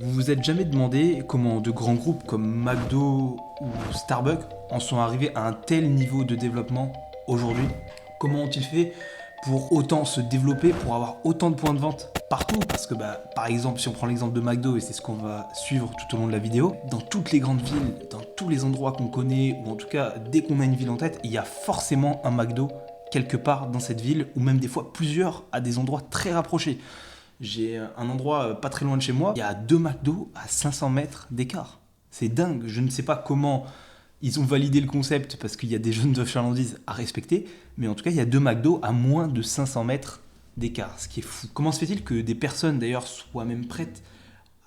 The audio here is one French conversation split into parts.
Vous vous êtes jamais demandé comment de grands groupes comme McDo ou Starbucks en sont arrivés à un tel niveau de développement aujourd'hui? Comment ont-ils fait pour autant se développer, pour avoir autant de points de vente partout? Parce que par exemple, si on prend l'exemple de McDo, et c'est ce qu'on va suivre tout au long de la vidéo, dans toutes les grandes villes, dans tous les endroits qu'on connaît, ou en tout cas dès qu'on a une ville en tête, il y a forcément un McDo quelque part dans cette ville, ou même des fois plusieurs à des endroits très rapprochés. J'ai un endroit pas très loin de chez moi, il y a 2 McDo à 500 mètres d'écart. C'est dingue, je ne sais pas comment ils ont validé le concept parce qu'il y a des zones de chalandise à respecter, mais en tout cas il y a 2 McDo à moins de 500 mètres d'écart, ce qui est fou. Comment se fait-il que des personnes d'ailleurs soient même prêtes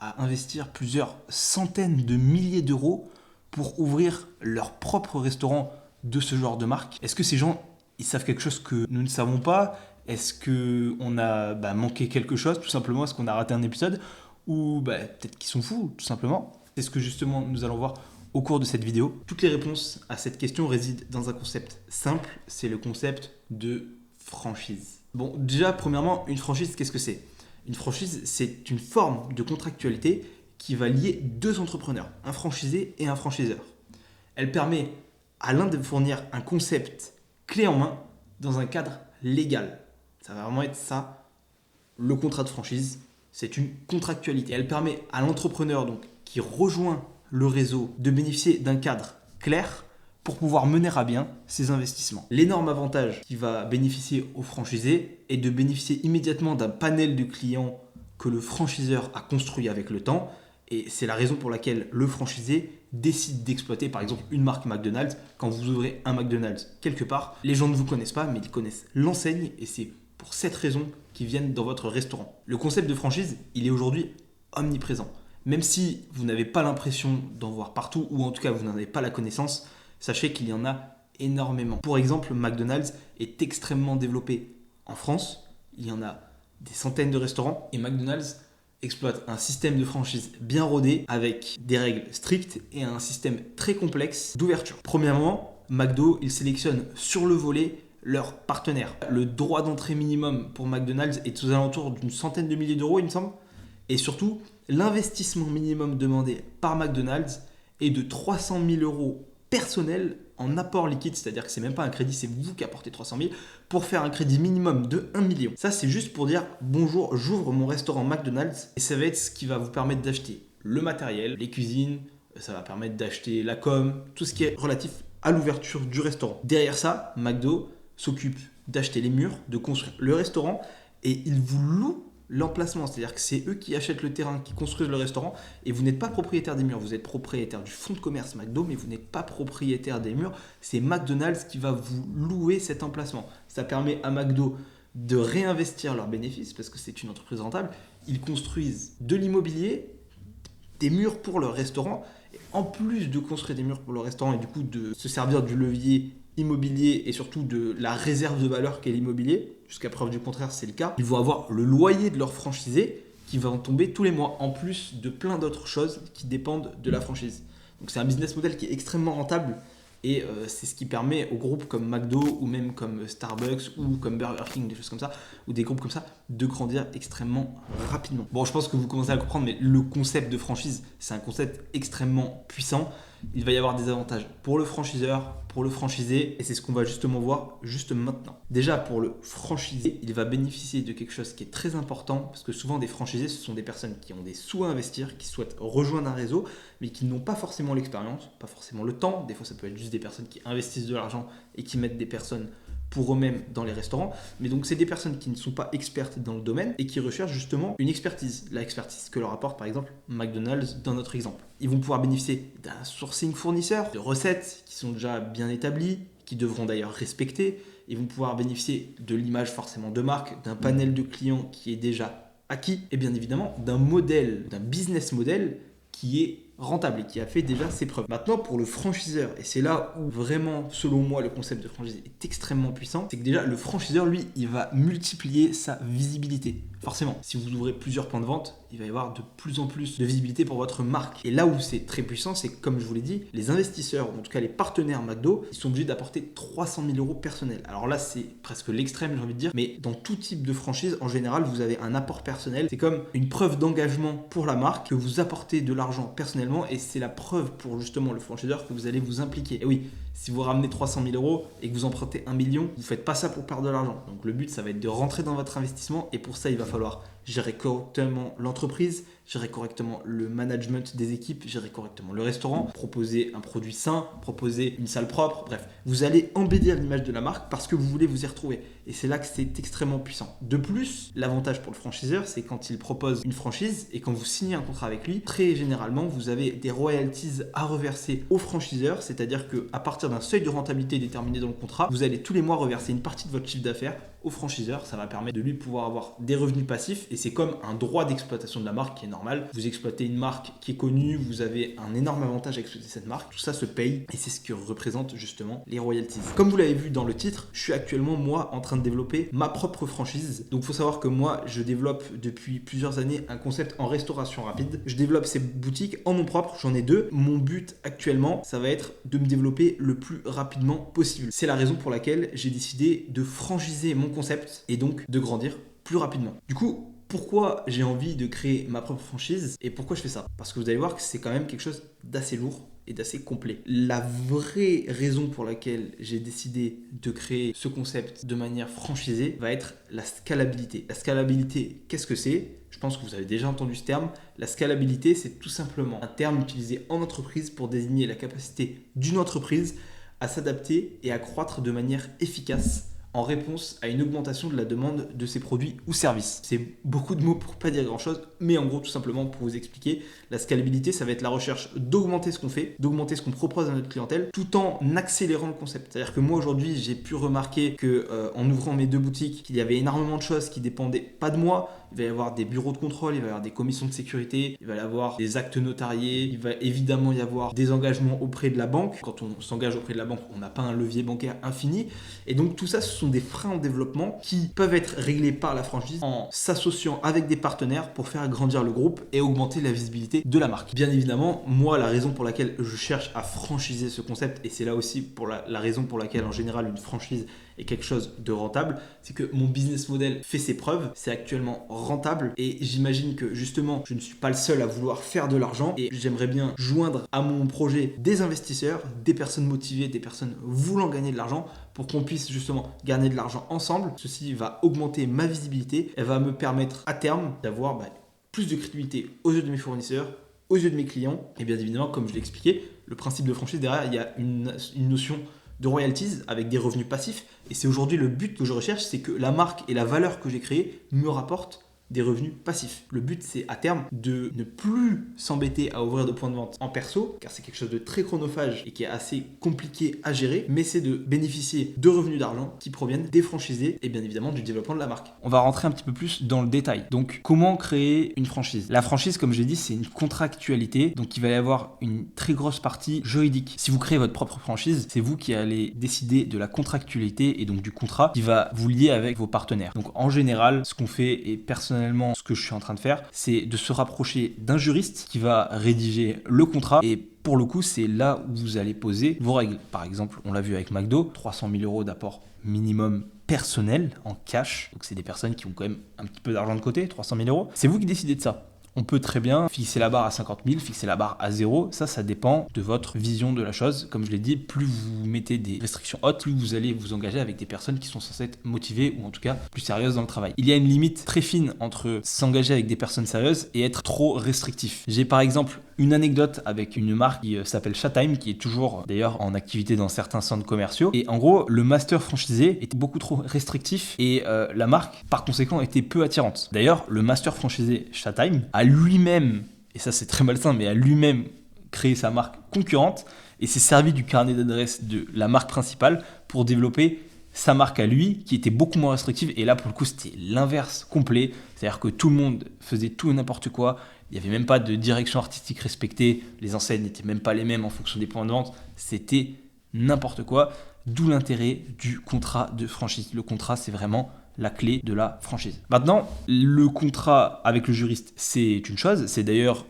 à investir plusieurs centaines de milliers d'euros pour ouvrir leur propre restaurant de ce genre de marque? Est-ce que ces gens, ils savent quelque chose que nous ne savons pas? Est-ce qu'on a manqué quelque chose, tout simplement? Est-ce qu'on a raté un épisode? Ou peut-être qu'ils sont fous, tout simplement. C'est ce que justement nous allons voir au cours de cette vidéo. Toutes les réponses à cette question résident dans un concept simple, c'est le concept de franchise. Bon, déjà, premièrement, une franchise, qu'est-ce que c'est? Une franchise, c'est une forme de contractualité qui va lier deux entrepreneurs, un franchisé et un franchiseur. Elle permet à l'un de fournir un concept clé en main dans un cadre légal. Ça va vraiment être ça, le contrat de franchise. C'est une contractualité. Elle permet à l'entrepreneur donc, qui rejoint le réseau de bénéficier d'un cadre clair pour pouvoir mener à bien ses investissements. L'énorme avantage qui va bénéficier au franchisé est de bénéficier immédiatement d'un panel de clients que le franchiseur a construit avec le temps. Et c'est la raison pour laquelle le franchisé décide d'exploiter par exemple une marque McDonald's. Quand vous ouvrez un McDonald's quelque part, les gens ne vous connaissent pas, mais ils connaissent l'enseigne et c'est pour cette raison qu'ils viennent dans votre restaurant. Le concept de franchise, il est aujourd'hui omniprésent. Même si vous n'avez pas l'impression d'en voir partout, ou en tout cas vous n'en avez pas la connaissance, sachez qu'il y en a énormément. Pour exemple, McDonald's est extrêmement développé en France. Il y en a des centaines de restaurants et McDonald's exploite un système de franchise bien rodé avec des règles strictes et un système très complexe d'ouverture. Premièrement, McDo, il sélectionne sur le volet leurs partenaires. Le droit d'entrée minimum pour McDonald's est aux alentours d'une centaine de milliers d'euros, il me semble. Et surtout, l'investissement minimum demandé par McDonald's est de 300 000 euros personnels en apport liquide, c'est-à-dire que c'est même pas un crédit, c'est vous qui apportez 300 000 pour faire un crédit minimum de 1 million. Ça, c'est juste pour dire bonjour, j'ouvre mon restaurant McDonald's et ça va être ce qui va vous permettre d'acheter le matériel, les cuisines, ça va permettre d'acheter la com, tout ce qui est relatif à l'ouverture du restaurant. Derrière ça, McDo s'occupe d'acheter les murs, de construire le restaurant et il vous loue l'emplacement, c'est-à-dire que c'est eux qui achètent le terrain, qui construisent le restaurant et vous n'êtes pas propriétaire des murs, vous êtes propriétaire du fonds de commerce McDo mais vous n'êtes pas propriétaire des murs, c'est McDonald's qui va vous louer cet emplacement. Ça permet à McDo de réinvestir leurs bénéfices parce que c'est une entreprise rentable, ils construisent de l'immobilier, des murs pour leur restaurant et en plus de construire des murs pour leur restaurant et du coup de se servir du levier immobilier et surtout de la réserve de valeur qu'est l'immobilier, jusqu'à preuve du contraire c'est le cas, ils vont avoir le loyer de leur franchisé qui va en tomber tous les mois, en plus de plein d'autres choses qui dépendent de la franchise. Donc c'est un business model qui est extrêmement rentable et c'est ce qui permet aux groupes comme McDo ou même comme Starbucks ou comme Burger King, des choses comme ça, ou des groupes comme ça, de grandir extrêmement rapidement. Bon, je pense que vous commencez à le comprendre, mais le concept de franchise, c'est un concept extrêmement puissant. Il va y avoir des avantages pour le franchiseur, pour le franchisé, et c'est ce qu'on va justement voir juste maintenant. Déjà, pour le franchisé, il va bénéficier de quelque chose qui est très important, parce que souvent des franchisés, ce sont des personnes qui ont des sous à investir, qui souhaitent rejoindre un réseau, mais qui n'ont pas forcément l'expérience, pas forcément le temps. Des fois, ça peut être juste des personnes qui investissent de l'argent et qui mettent des personnes pour eux-mêmes dans les restaurants. Mais donc, c'est des personnes qui ne sont pas expertes dans le domaine et qui recherchent justement une expertise. La expertise que leur apporte par exemple McDonald's dans notre exemple. Ils vont pouvoir bénéficier d'un sourcing fournisseur, de recettes qui sont déjà bien établies, qui devront d'ailleurs respecter. Ils vont pouvoir bénéficier de l'image forcément de marque, d'un panel de clients qui est déjà acquis et bien évidemment d'un modèle, d'un business model qui est rentable et qui a fait déjà ses preuves. Maintenant, pour le franchiseur, et c'est là où vraiment, selon moi, le concept de franchise est extrêmement puissant, c'est que déjà, le franchiseur, lui, il va multiplier sa visibilité. Forcément, si vous ouvrez plusieurs points de vente, il va y avoir de plus en plus de visibilité pour votre marque. Et là où c'est très puissant, c'est que, comme je vous l'ai dit, les investisseurs, ou en tout cas les partenaires McDo, ils sont obligés d'apporter 300 000 euros personnels. Alors là, c'est presque l'extrême, j'ai envie de dire, mais dans tout type de franchise, en général, vous avez un apport personnel. C'est comme une preuve d'engagement pour la marque, que vous apportez de l'argent personnellement, et c'est la preuve pour justement le franchiseur que vous allez vous impliquer. Et oui, si vous ramenez 300 000 euros et que vous empruntez 1 million, vous ne faites pas ça pour perdre de l'argent. Donc le but, ça va être de rentrer dans votre investissement, et pour ça, il va falloir gérer correctement l'entreprise, gérer correctement le management des équipes, gérer correctement le restaurant, proposer un produit sain, proposer une salle propre, bref. Vous allez embellir l'image de la marque parce que vous voulez vous y retrouver. Et c'est là que c'est extrêmement puissant. De plus, l'avantage pour le franchiseur, c'est quand il propose une franchise et quand vous signez un contrat avec lui, très généralement, vous avez des royalties à reverser au franchiseur, c'est-à-dire qu'à partir d'un seuil de rentabilité déterminé dans le contrat, vous allez tous les mois reverser une partie de votre chiffre d'affaires au franchiseur. Ça va permettre de lui pouvoir avoir des revenus passifs et c'est comme un droit d'exploitation de la marque qui est normal. Vous exploitez une marque qui est connue, vous avez un énorme avantage à exploiter cette marque. Tout ça se paye et c'est ce que représentent justement les royalties. Comme vous l'avez vu dans le titre, je suis actuellement moi en train de développer ma propre franchise. Donc il faut savoir que moi je développe depuis plusieurs années un concept en restauration rapide. Je développe ces boutiques en nom propre, j'en ai 2. Mon but actuellement, ça va être de me développer le plus rapidement possible. C'est la raison pour laquelle j'ai décidé de franchiser mon concept et donc de grandir plus rapidement. Du coup, pourquoi j'ai envie de créer ma propre franchise et pourquoi je fais ça? Parce que vous allez voir que c'est quand même quelque chose d'assez lourd et d'assez complet. La vraie raison pour laquelle j'ai décidé de créer ce concept de manière franchisée va être la scalabilité. La scalabilité, qu'est-ce que c'est? Je pense que vous avez déjà entendu ce terme. La scalabilité, c'est tout simplement un terme utilisé en entreprise pour désigner la capacité d'une entreprise à s'adapter et à croître de manière efficace en réponse à une augmentation de la demande de ses produits ou services. C'est beaucoup de mots pour pas dire grand chose, mais en gros tout simplement pour vous expliquer, la scalabilité ça va être la recherche d'augmenter ce qu'on fait, d'augmenter ce qu'on propose à notre clientèle, tout en accélérant le concept. C'est-à-dire que moi aujourd'hui j'ai pu remarquer que en ouvrant mes 2 boutiques, qu'il y avait énormément de choses qui dépendaient pas de moi. Il va y avoir des bureaux de contrôle, il va y avoir des commissions de sécurité, il va y avoir des actes notariés, il va évidemment y avoir des engagements auprès de la banque. Quand on s'engage auprès de la banque, on n'a pas un levier bancaire infini. Et donc tout ça, ce sont des freins en développement qui peuvent être réglés par la franchise en s'associant avec des partenaires pour faire grandir le groupe et augmenter la visibilité de la marque. Bien évidemment, moi, la raison pour laquelle je cherche à franchiser ce concept, et c'est là aussi pour la raison pour laquelle en général une franchise est quelque chose de rentable, c'est que mon business model fait ses preuves, c'est actuellement rentable et j'imagine que justement je ne suis pas le seul à vouloir faire de l'argent et j'aimerais bien joindre à mon projet des investisseurs, des personnes motivées, des personnes voulant gagner de l'argent pour qu'on puisse justement gagner de l'argent ensemble. Ceci va augmenter ma visibilité, elle va me permettre à terme d'avoir plus de crédibilité aux yeux de mes fournisseurs, aux yeux de mes clients et bien évidemment comme je l'ai expliqué, le principe de franchise derrière, il y a une notion de royalties avec des revenus passifs et c'est aujourd'hui le but que je recherche, c'est que la marque et la valeur que j'ai créée me rapportent des revenus passifs. Le but, c'est à terme de ne plus s'embêter à ouvrir de points de vente en perso, car c'est quelque chose de très chronophage et qui est assez compliqué à gérer, mais c'est de bénéficier de revenus d'argent qui proviennent des franchisés et bien évidemment du développement de la marque. On va rentrer un petit peu plus dans le détail. Donc, comment créer une franchise? La franchise, comme j'ai dit, c'est une contractualité, donc il va y avoir une très grosse partie juridique. Si vous créez votre propre franchise, c'est vous qui allez décider de la contractualité et donc du contrat qui va vous lier avec vos partenaires. Donc, en général, ce qu'on fait et personnellement, ce que je suis en train de faire, c'est de se rapprocher d'un juriste qui va rédiger le contrat et pour le coup, c'est là où vous allez poser vos règles. Par exemple, on l'a vu avec McDo, 300 000 euros d'apport minimum personnel en cash. Donc, c'est des personnes qui ont quand même un petit peu d'argent de côté, 300 000 euros. C'est vous qui décidez de ça. On peut très bien fixer la barre à 50 000, fixer la barre à 0. Ça dépend de votre vision de la chose. Comme je l'ai dit, plus vous mettez des restrictions hautes, plus vous allez vous engager avec des personnes qui sont censées être motivées ou en tout cas plus sérieuses dans le travail. Il y a une limite très fine entre s'engager avec des personnes sérieuses et être trop restrictif. J'ai par exemple une anecdote avec une marque qui s'appelle Chatime, qui est toujours d'ailleurs en activité dans certains centres commerciaux. Et en gros, le master franchisé était beaucoup trop restrictif et la marque, par conséquent, était peu attirante. D'ailleurs, le master franchisé Chatime a lui-même, et ça c'est très malsain, mais a lui-même créé sa marque concurrente et s'est servi du carnet d'adresse de la marque principale pour développer sa marque à lui qui était beaucoup moins restrictive. Et là, pour le coup, c'était l'inverse complet. C'est-à-dire que tout le monde faisait tout et n'importe quoi. Il n'y avait même pas de direction artistique respectée. Les enseignes n'étaient même pas les mêmes en fonction des points de vente. C'était n'importe quoi. D'où l'intérêt du contrat de franchise. Le contrat, c'est vraiment la clé de la franchise. Maintenant, le contrat avec le juriste, c'est une chose. C'est d'ailleurs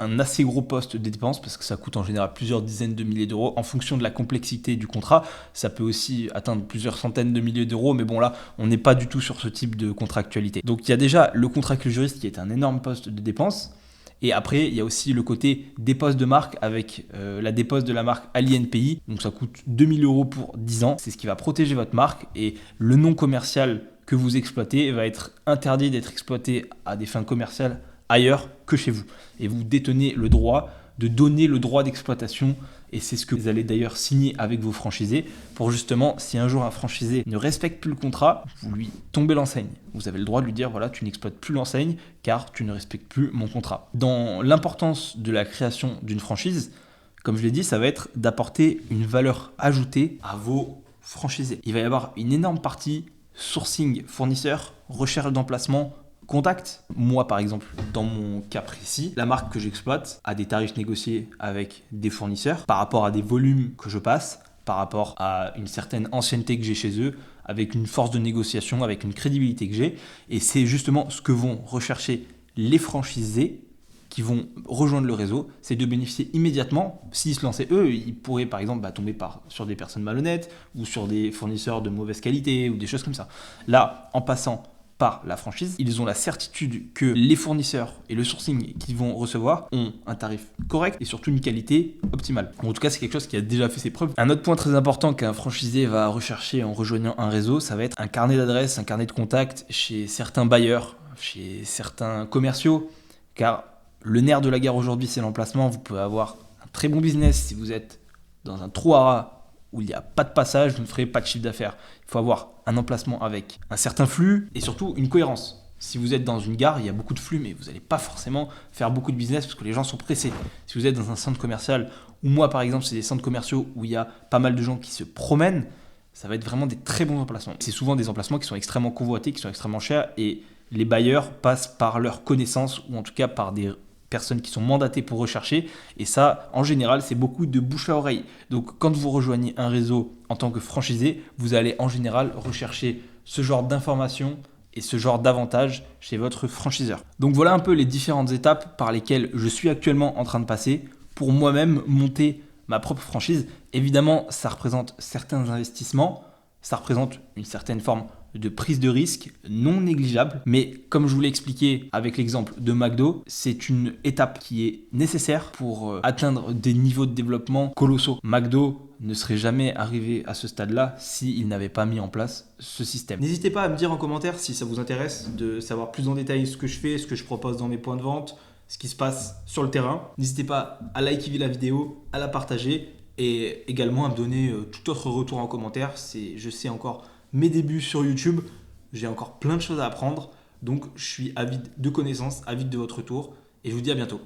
un assez gros poste de dépenses parce que ça coûte en général plusieurs dizaines de milliers d'euros en fonction de la complexité du contrat. Ça peut aussi atteindre plusieurs centaines de milliers d'euros, mais bon là, on n'est pas du tout sur ce type de contractualité. Donc il y a déjà le contrat avec le juriste qui est un énorme poste de dépenses. Et après, il y a aussi le côté dépose de marque avec la dépose de la marque à l'INPI. Donc ça coûte 2000 euros pour 10 ans. C'est ce qui va protéger votre marque et le nom commercial que vous exploitez va être interdit d'être exploité à des fins commerciales ailleurs que chez vous. Et vous détenez le droit de donner le droit d'exploitation et c'est ce que vous allez d'ailleurs signer avec vos franchisés pour justement, si un jour un franchisé ne respecte plus le contrat, vous lui tombez l'enseigne. Vous avez le droit de lui dire, voilà, tu n'exploites plus l'enseigne car tu ne respectes plus mon contrat. Dans l'importance de la création d'une franchise, comme je l'ai dit, ça va être d'apporter une valeur ajoutée à vos franchisés. Il va y avoir une énorme partie sourcing fournisseur, recherche d'emplacement, contact. Moi, par exemple, dans mon cas précis, la marque que j'exploite a des tarifs négociés avec des fournisseurs par rapport à des volumes que je passe, par rapport à une certaine ancienneté que j'ai chez eux, avec une force de négociation, avec une crédibilité que j'ai. Et c'est justement ce que vont rechercher les franchisés qui vont rejoindre le réseau, c'est de bénéficier immédiatement. S'ils se lançaient eux, ils pourraient par exemple tomber sur des personnes malhonnêtes ou sur des fournisseurs de mauvaise qualité ou des choses comme ça. Là, en passant par la franchise, ils ont la certitude que les fournisseurs et le sourcing qu'ils vont recevoir ont un tarif correct et surtout une qualité optimale. En tout cas, c'est quelque chose qui a déjà fait ses preuves. Un autre point très important qu'un franchisé va rechercher en rejoignant un réseau, ça va être un carnet d'adresses, un carnet de contacts chez certains bailleurs, chez certains commerciaux, car le nerf de la guerre aujourd'hui, c'est l'emplacement. Vous pouvez avoir un très bon business si vous êtes dans un trou à rats où il n'y a pas de passage, vous ne ferez pas de chiffre d'affaires. Il faut avoir un emplacement avec un certain flux et surtout une cohérence. Si vous êtes dans une gare, il y a beaucoup de flux, mais vous n'allez pas forcément faire beaucoup de business parce que les gens sont pressés. Si vous êtes dans un centre commercial, ou moi par exemple, c'est des centres commerciaux où il y a pas mal de gens qui se promènent, ça va être vraiment des très bons emplacements. C'est souvent des emplacements qui sont extrêmement convoités, qui sont extrêmement chers et les bailleurs passent par leur connaissance ou en tout cas par des personnes qui sont mandatées pour rechercher et ça en général c'est beaucoup de bouche à oreille. Donc quand vous rejoignez un réseau en tant que franchisé, vous allez en général rechercher ce genre d'informations et ce genre d'avantages chez votre franchiseur. Donc voilà un peu les différentes étapes par lesquelles je suis actuellement en train de passer pour moi-même monter ma propre franchise. Évidemment, ça représente certains investissements, ça représente une certaine forme de prise de risque non négligeable. Mais comme je vous l'ai expliqué avec l'exemple de McDo, c'est une étape qui est nécessaire pour atteindre des niveaux de développement colossaux. McDo ne serait jamais arrivé à ce stade-là s'il n'avait pas mis en place ce système. N'hésitez pas à me dire en commentaire si ça vous intéresse de savoir plus en détail ce que je fais, ce que je propose dans mes points de vente, ce qui se passe sur le terrain. N'hésitez pas à liker la vidéo, à la partager et également à me donner tout autre retour en commentaire. Je sais encore mes débuts sur YouTube, j'ai encore plein de choses à apprendre, donc je suis avide de connaissances, avide de votre retour et je vous dis à bientôt.